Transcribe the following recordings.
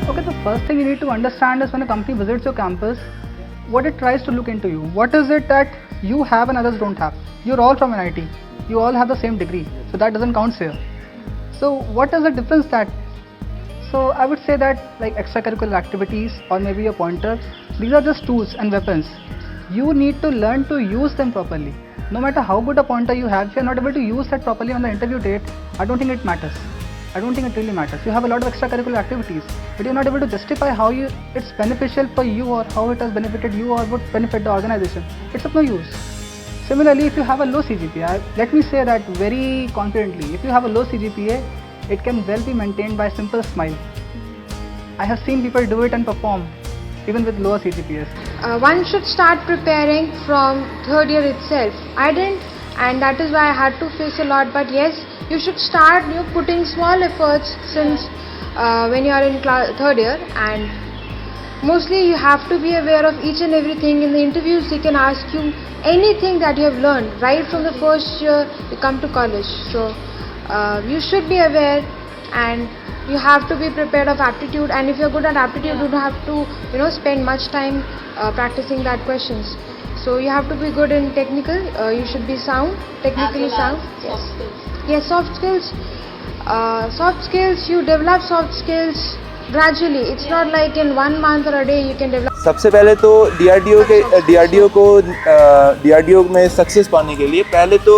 Okay, the first thing you need to understand is when a company visits your campus, what it tries to look into you. What is it that you have and others don't have? You're all from NIT. You all have the same degree, so that doesn't count here. So what is the difference that? So I would say that like extracurricular activities or maybe a pointer, these are just tools and weapons. You need to learn to use them properly. No matter how good a pointer you have, if you're not able to use that properly on the interview date, I don't think it matters. I don't think it really matters. You have a lot of extracurricular activities, but you're not able to justify how it's beneficial for you or how it has benefited you or would benefit the organization. It's of no use. Similarly, if you have a low CGPA, let me say that very confidently, if you have a low CGPA, it can well be maintained by a simple smile. I have seen people do it and perform even with lower CGPAs. One should start preparing from third year itself. I didn't, and that is why I had to face a lot, but yes, you should start putting small efforts since when you are in third year, and mostly you have to be aware of each and everything. In the interviews they can ask you anything that you have learned right from the first year you come to college. So you should be aware, and you have to be prepared of aptitude, and if you're good at aptitude you don't have to spend much time practicing that questions. So you have to be good in technical, you should be sound, technically sound. Yes, soft skills. Soft skills, you develop soft skills gradually. It's not like in 1 month or a day you can develop. सबसे पहले तो DRDO में success पाने के लिए पहले तो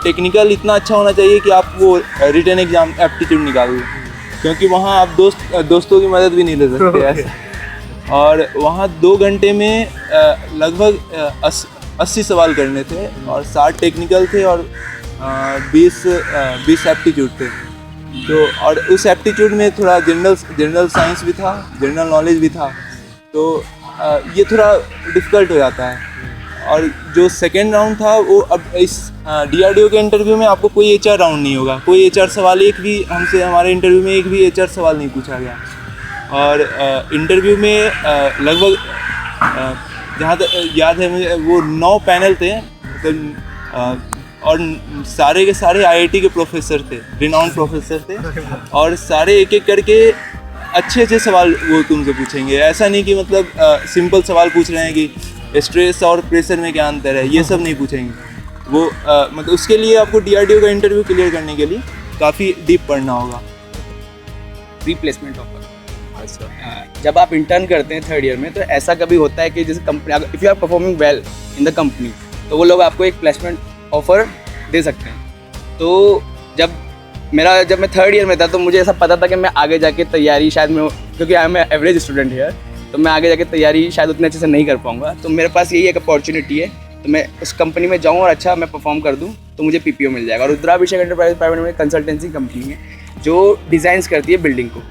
technical इतना अच्छा होना चाहिए कि आप वो रिटन एग्जाम एप्टीट्यूड निकाल लें, क्योंकि वहाँ आप दोस्तों की मदद भी नहीं ले सकते ऐसा। और वहाँ 2 घंटे में लगभग 80 सवाल करने थे और 60 टेक्निकल थे और 20 एप्टीट्यूड थे। तो और उस एप्टीट्यूड में थोड़ा जनरल साइंस भी था, जनरल नॉलेज भी था, तो ये थोड़ा डिफ़िकल्ट हो जाता है। और जो सेकेंड राउंड था वो अब इस DRDO के इंटरव्यू में आपको कोई HR राउंड नहीं होगा, कोई HR सवाल हमारे इंटरव्यू में एक भी HR सवाल नहीं पूछा गया। और इंटरव्यू में लगभग जहाँ तक याद है मुझे वो 9 पैनल थे, और सारे के सारे IIT के प्रोफेसर थे, रिनाउंड प्रोफेसर थे, और सारे एक एक करके अच्छे सवाल वो तुमसे पूछेंगे। ऐसा नहीं कि मतलब सिंपल सवाल पूछ रहे हैं कि स्ट्रेस और प्रेशर में क्या अंतर है, ये सब नहीं पूछेंगे वो। मतलब उसके लिए आपको DRDO का इंटरव्यू क्लियर करने के लिए काफ़ी डीप पढ़ना होगा। रिप्लेसमेंट ऑफर, जब आप इंटर्न करते हैं थर्ड ईयर में, तो ऐसा कभी होता है कि जैसे company, if you are performing well in the company, तो वो लोग आपको एक प्लेसमेंट ऑफ़र दे सकते हैं। तो जब मैं थर्ड ईयर में था तो मुझे ऐसा पता था कि मैं आगे जाके तैयारी शायद क्योंकि I am average student here, तो मैं आगे जाके तैयारी शायद उतने अच्छे से नहीं कर पाऊँगा। तो मेरे पास यही एक अपॉर्चुनिटी है, तो मैं उस कंपनी में जाऊँ और अच्छा मैं परफॉर्म कर दूँ तो मुझे PPO मिल जाएगा। और रुद्राभिषेक एंटरप्राइज प्राइवेट में कंसल्टेंसी कंपनी है जो डिज़ाइंस करती है बिल्डिंग को।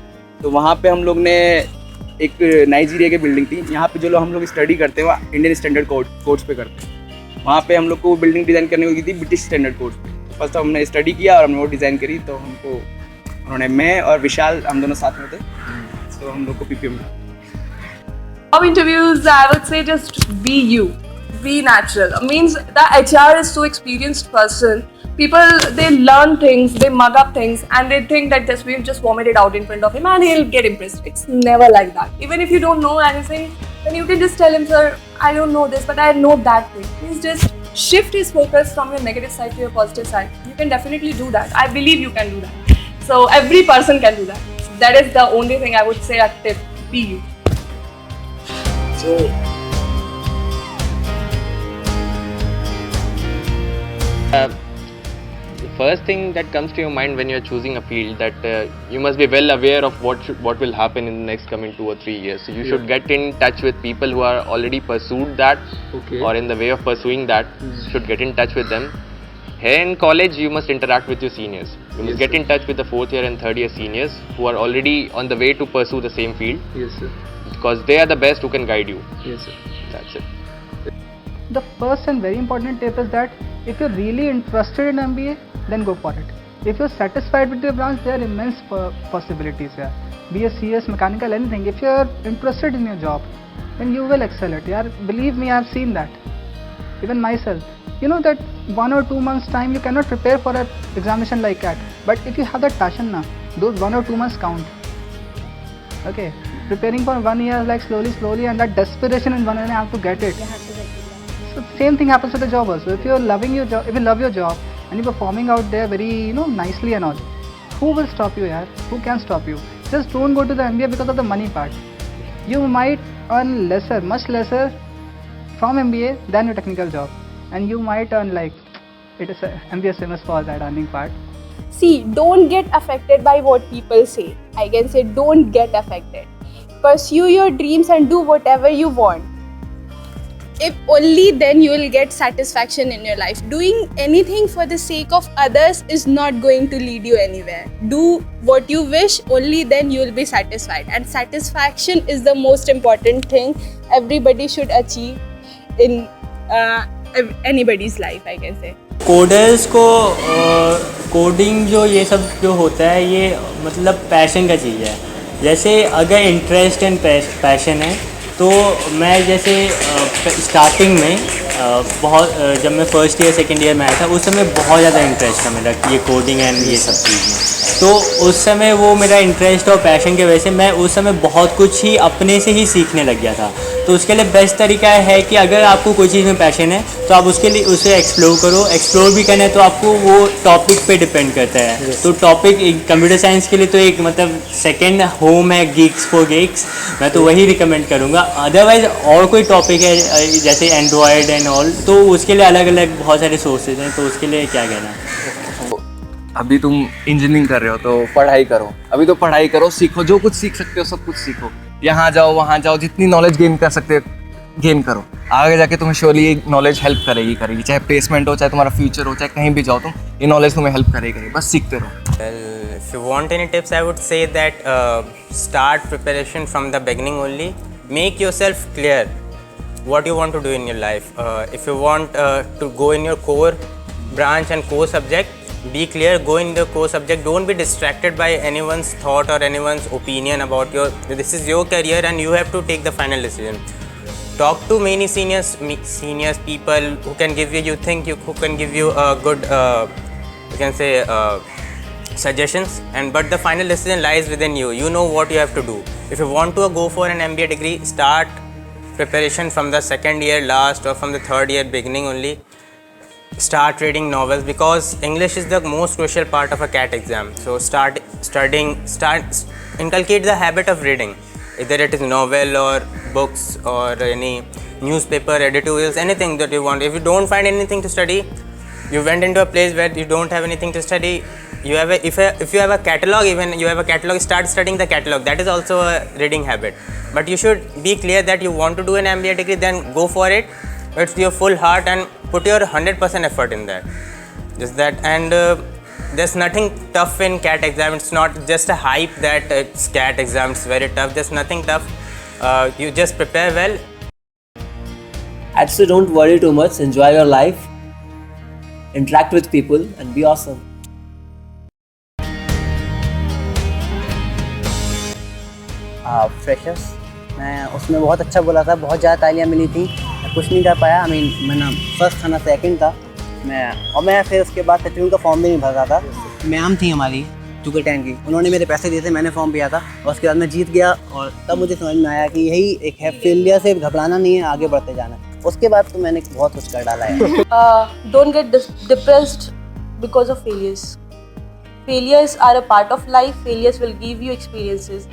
तो वहाँ पे हम लोग ने एक नाइजीरिया की बिल्डिंग थी, यहाँ पे जो लोग हम लोग स्टडी करते हैं वो इंडियन स्टैंडर्ड कोड्स पे करते हैं। वहाँ पे हम लोग को बिल्डिंग डिज़ाइन करने को दी थी ब्रिटिश स्टैंडर्ड कोड्स पे। फर्स्ट हमने स्टडी किया और हमने वो डिज़ाइन करी, तो हमको उन्होंने, मैं और विशाल, हम दोनों साथ में थे, तो हम लोग को PPO मिला। Job interviews, I would say just be you, be natural. Means the HR is so experienced person. People, they learn things, they mug up things, and they think that we've just vomited out in front of him and he'll get impressed. It's never like that. Even if you don't know anything, then you can just tell him, sir, I don't know this, but I know that thing. Please just shift his focus from your negative side to your positive side. You can definitely do that. I believe you can do that. So every person can do that. That is the only thing I would say a tip. Be you. So the first thing that comes to your mind when you're choosing a field, that you must be well aware of what will happen in the next coming 2 or 3 years. So you should get in touch with people who are already pursued that, or in the way of pursuing that. Should get in touch with them. Here in college, you must interact with your seniors. You must Yes, get sir. in touch with the 4th year and 3rd year seniors who are already on the way to pursue the same field, Yes, sir. because they are the best who can guide you. Yes, sir. That's it. The first and very important tip is that if you're really interested in MBA, then go for it. If you're satisfied with your branch, there are immense possibilities here. Be a CS, mechanical, anything. If you're interested in your job, then you will excel it. Yeah, believe me, I've seen that. Even myself. You know that 1 or 2 months time you cannot prepare for an examination like that. But if you have that passion now, those 1 or 2 months count. Okay, preparing for 1 year like slowly, and that desperation in 1 year, I have to get it. So same thing happens with the job also. If you're loving your job, if you love your job and you're performing out there very nicely and all, who will stop you, yaar? Who can stop you? Just don't go to the MBA because of the money part. You might earn lesser, much lesser from MBA than your technical job, and you might earn like it is MBA is famous for that earning part. See, don't get affected by what people say. I can say don't get affected. Pursue your dreams and do whatever you want. If only then you will get satisfaction in your life. Doing anything for the sake of others is not going to lead you anywhere. Do what you wish, only then you will be satisfied. And satisfaction is the most important thing everybody should achieve in anybody's life, I can say. Coders को coding जो ये सब जो होता है ये मतलब passion का चीज़ है। जैसे अगर इंटरेस्ट एंड पैशन है तो मैं जैसे स्टार्टिंग में बहुत जब मैं फर्स्ट ईयर सेकंड ईयर में आया था उस समय बहुत ज़्यादा इंटरेस्ट था मेरा ये कोडिंग एंड ये सब चीज़ में। तो उस समय वो मेरा इंटरेस्ट और पैशन की वजह से मैं उस समय बहुत कुछ ही अपने से ही सीखने लग गया था। तो उसके लिए बेस्ट तरीका है कि अगर आपको कोई चीज़ में पैशन है तो आप उसके लिए उसे एक्सप्लोर करो। एक्सप्लोर भी करना है तो आपको वो टॉपिक पे डिपेंड करता है। तो टॉपिक कंप्यूटर साइंस के लिए तो एक मतलब सेकंड होम है गीक्स फॉर गेक्स, मैं तो वही रिकमेंड करूँगा। अदरवाइज और कोई टॉपिक है जैसे एंड्रॉयड एंड ऑल तो उसके लिए अलग अलग बहुत सारे सोर्सेज हैं, तो उसके लिए क्या कहना है। अभी तुम इंजीनियरिंग कर रहे हो तो पढ़ाई करो, अभी तो पढ़ाई करो, सीखो, जो कुछ सीख सकते हो सब कुछ सीखो। यहाँ जाओ वहाँ जाओ, जितनी नॉलेज गेन कर सकते हो गेन करो। आगे जाके तुम्हें श्योरली ये नॉलेज हेल्प करेगी, चाहे प्लेसमेंट हो, चाहे तुम्हारा फ्यूचर हो, चाहे कहीं भी जाओ तुम, ये नॉलेज तुम्हें हेल्प करेगी। बस सीखते रहो। Well, if you want any tips, I would say that start preparation from the beginning only. Make yourself clear what you want to do in your life. If you want to go in your core branch and core subject, be clear, go in the core subject. Don't be distracted by anyone's thought or anyone's opinion about this is your career and you have to take the final decision. Talk to many seniors people who can give who can give you a good you can say suggestions, but the final decision lies within you. You know what you have to do. If you want to go for an MBA degree, start preparation from the second year last or from the third year beginning only. Start reading novels because English is the most crucial part of a CAT exam. So start inculcate the habit of reading, either it is novel or books or any newspaper, editorials, anything that you want. If you don't find anything to study, you went into a place where you don't have anything to study, if you have a catalog, even you have a catalog, start studying the catalog. That is also a reading habit. But you should be clear that you want to do an MBA degree, then go for it. It's your full heart and put your 100% effort in that. Just that, and there's nothing tough in CAT exam. It's not just a hype that it's CAT exam, it's very tough. There's nothing tough. You just prepare well. Actually, don't worry too much. Enjoy your life. Interact with people and be awesome. Freshers, मैं उसमें बहुत अच्छा बोला था, बहुत ज़्यादा तालियां मिली थी, मैं कुछ नहीं कर पाया। मैंने फर्स्ट था ना सेकंड था मैं फिर उसके बाद सचिन का फॉर्म भी नहीं भर रहा था। मैम थी हमारी 2K10 की, उन्होंने मेरे पैसे दिए थे, मैंने फॉर्म भरा था और उसके बाद मैं जीत गया। और तब मुझे समझ में आया कि यही एक है, फेलियर से घबराना नहीं है, आगे बढ़ते जाना है। उसके बाद तो मैंने बहुत कुछ कर डाला है। Don't get depressed because of failures. Failures are a part of life. Failures will give you experiences.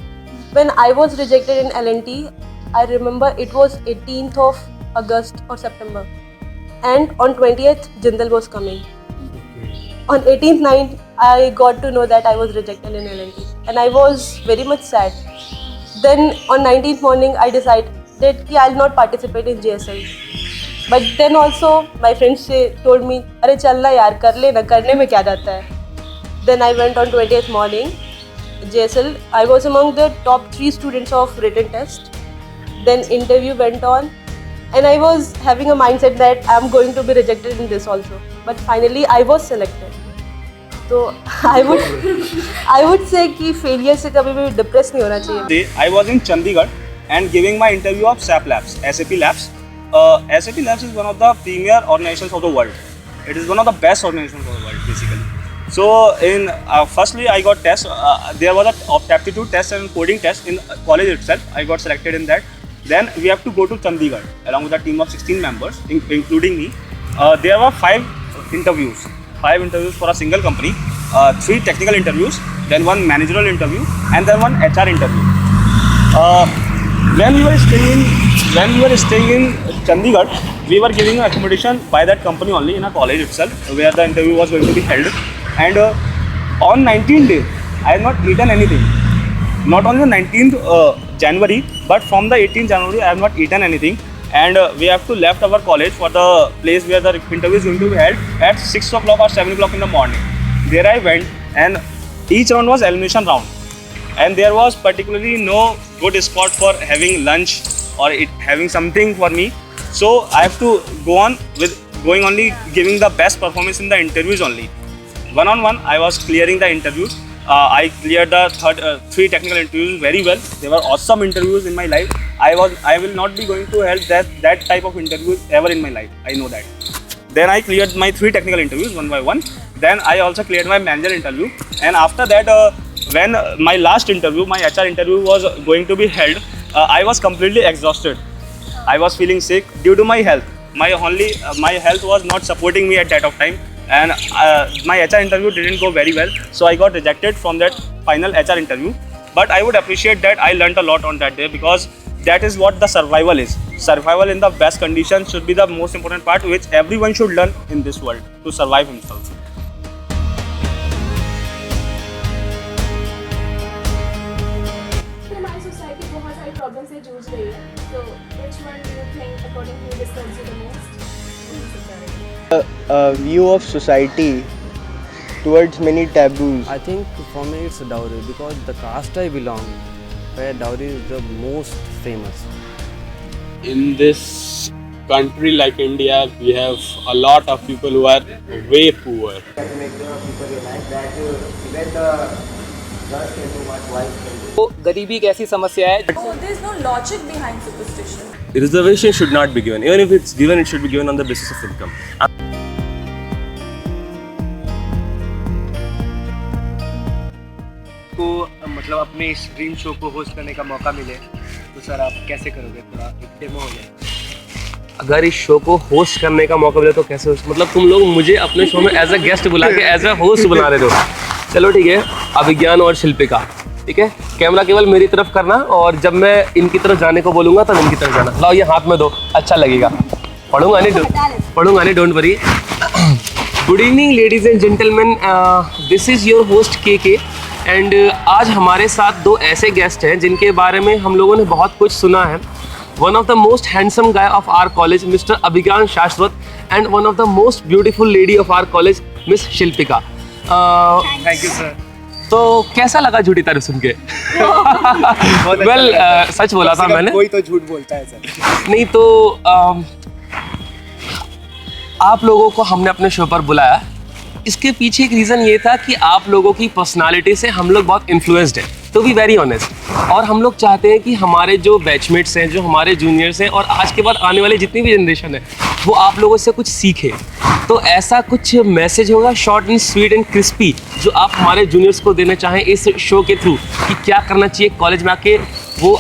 When I was rejected in L&T, I remember it was 18th of August or September, and on 20th Jindal was coming. On 18th night, I got to know that I was rejected in L&T, and I was very much sad. Then on 19th morning, I decided that I'll not participate in JSL. But then also my friends told me, "अरे चलना यार, कर लेना, करने में क्या जाता है." Then I went on 20th morning, JSL. I was among the top 3 students of written test. Then interview went on, and I was having a mindset that I'm going to be rejected in this also. But finally I was selected. तो I would say कि failure से कभी भी depressed नहीं होना चाहिए. I was in Chandigarh and giving my interview of SAP Labs, SAP Labs. SAP Labs is one of the premier organizations of the world. It is one of the best organizations of the world, basically. So, in firstly, I got test. There was a aptitude test and coding test in college itself. I got selected in that. Then we have to go to Chandigarh along with a team of 16 members, including me. There were 5 interviews. 5 interviews for a single company, 3 technical interviews, then 1 managerial interview, and then 1 HR interview. When we were staying in Chandigarh, we were giving accommodation by that company only in a college itself, where the interview was going to be held. And on 19th day, I have not eaten anything. Not only the 19th January, but from the 18th January, I have not eaten anything. And we have to left our college for the place where the interview is going to be held at 6 o'clock or 7 o'clock in the morning. There I went, and each round was elimination round. And there was particularly no good spot for having lunch or having something for me. So I have to go on with going only giving the best performance in the interviews only. One-on-one, I was clearing the interviews. I cleared the 3 technical interviews very well. They were awesome interviews in my life. I will not be going to help that type of interviews ever in my life. I know that. Then I cleared my 3 technical interviews one by one. Then I also cleared my manager interview. And after that, when my last interview, my HR interview was going to be held, I was completely exhausted. I was feeling sick due to my health. My health was not supporting me at that time. And my HR interview didn't go very well, so I got rejected from that final HR interview. But I would appreciate that I learned a lot on that day, because that is what the survival is. Survival in the best conditions should be the most important part, which everyone should learn in this world to survive himself. हमारी society बहुत सारी problem से जूझ रही है, तो which one do you think according to you disturbs you the most? View of society towards many taboos. I think for me it's dowry, because the caste I belong, where dowry is the most famous. In this country like India, we have a lot of people who are way poor. तो गरीबी एक ऐसी समस्या है. So there is no logic behind superstition. Reservation should not be given. Even if it's given, it should be given on the basis of income. को मतलब अपने इस ड्रीम शो को होस्ट करने का मौका मिले, तो सर आप कैसे करोगे? थोड़ा एक डेमो हो जाए. अगर इस शो को होस्ट करने का मौका मिले तो कैसे होस्ट? मतलब तुम लोग मुझे अपने शो में एज अ गेस्ट बुला के एज अ होस्ट बुला रहे हो. चलो ठीक है, अभिज्ञान और शिल्पिका, ठीक है. कैमरा केवल मेरी तरफ करना, और जब मैं इनकी तरफ जाने को बोलूँगा तब इनकी तरफ जाना. लाओ ये हाथ में दो, अच्छा लगेगा. पढ़ूंगा नहीं, don't worry. Good evening ladies and gentleman, this is your host के. एंड आज हमारे साथ 2 ऐसे गेस्ट हैं जिनके बारे में हम लोगों ने बहुत कुछ सुना है. One of the most handsome guy of our college mister Abhigyan Shashwat, and one of the most beautiful lady of our college miss Shilpika. Thank you sir. तो कैसा लगा झूठी तारीफ सुन के? वेल सच बोला था मैंने. कोई तो झूठ बोलता है सर. नहीं तो आप लोगों को हमने अपने शो पर बुलाया, इसके पीछे एक रीज़न ये था कि आप लोगों की पर्सनालिटी से हम लोग बहुत इन्फ्लुएंस्ड हैं, टू बी वेरी ऑनेस्ट. और हम लोग चाहते हैं कि हमारे जो बैचमेट्स हैं, जो हमारे जूनियर्स हैं, और आज के बाद आने वाली जितनी भी जनरेशन है, वो आप लोगों से कुछ सीखे. तो ऐसा कुछ मैसेज होगा short and sweet and crispy जो आप हमारे जूनियर्स को देना चाहें इस शो के थ्रू, कि क्या करना चाहिए कॉलेज में आके वो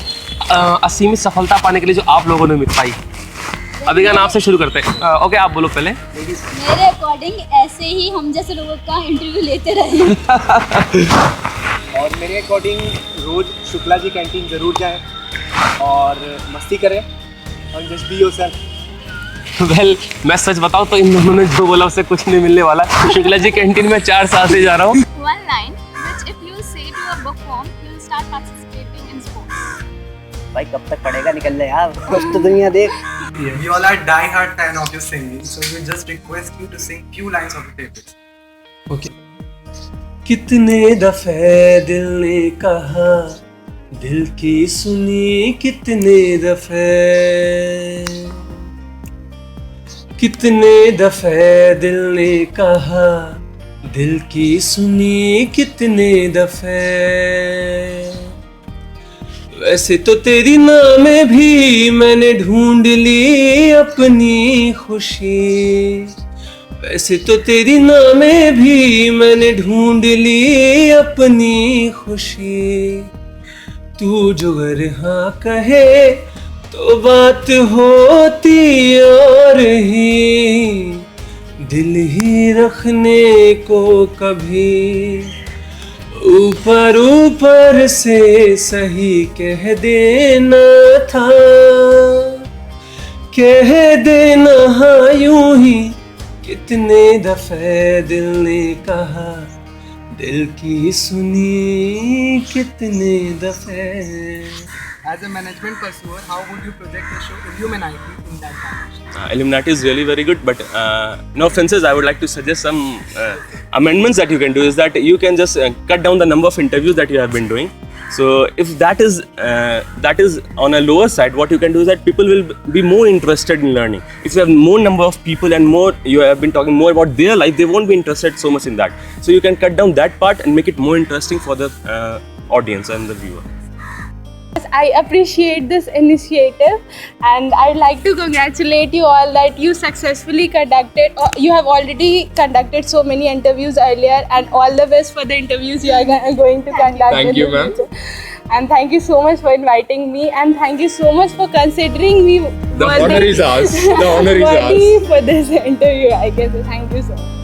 असीमित सफलता पाने के लिए जो आप लोगों ने पाई. अभिज्ञान आपसे शुरू करते हैं. ओके, आप बोलो पहले. मेरे अकॉर्डिंग ऐसे ही हम जैसे लोगों का इंटरव्यू लेते रहे. और मेरे अकॉर्डिंग रोज शुक्ला जी कैंटीन जरूर जाएं और मस्ती करें और जस्ट बी योरसेल्फ. वेल, मैं सच बताऊं तो इन दोनों ने जो बोला उससे कुछ नहीं मिलने वाला. शुक्ला जी कैंटीन में 4 साल से जा रहा हूँ. One line which if you say to a bookworm, you will start participating in sports. भाई कब तक पढ़ेगा, निकल ले यार, कुछ तो दुनिया देख. We all are die-hard fan of your singing, so we just request you to sing few lines of your favorites. Okay. कितने दफे दिल ने कहा, दिल की सुनी कितने दफे, कितने दफे दिल ने कहा, दिल की सुनी कितने दफे। वैसे तो तेरी नामे भी मैंने ढूंढ ली अपनी खुशी, वैसे तो तेरी नामे भी मैंने ढूंढ ली अपनी खुशी। तू जो अगर हाँ कहे तो बात होती और ही, दिल ही रखने को कभी ऊपर ऊपर से सही कह देना था, कह देना हाँ यूं ही। कितने दफे दिल ने कहा, दिल की सुनी कितने दफे। As a management pursuer, how would you project the show Illuminati in that context? Illuminati is really very good, but no offenses, I would like to suggest some amendments that you can do. Is that you can just cut down the number of interviews that you have been doing. So if that is on a lower side, what you can do is that people will be more interested in learning. If you have more number of people and more you have been talking more about their life, they won't be interested so much in that. So you can cut down that part and make it more interesting for the audience and the viewer. I appreciate this initiative, and I'd like to congratulate you all that you successfully conducted, you have already conducted so many interviews earlier, and all the best for the interviews you are going to conduct. Thank you, ma'am. And thank you so much for inviting me, and thank you so much for considering me. The honor is ours. The honor is ours. worthy for this interview, I guess. Thank you so much.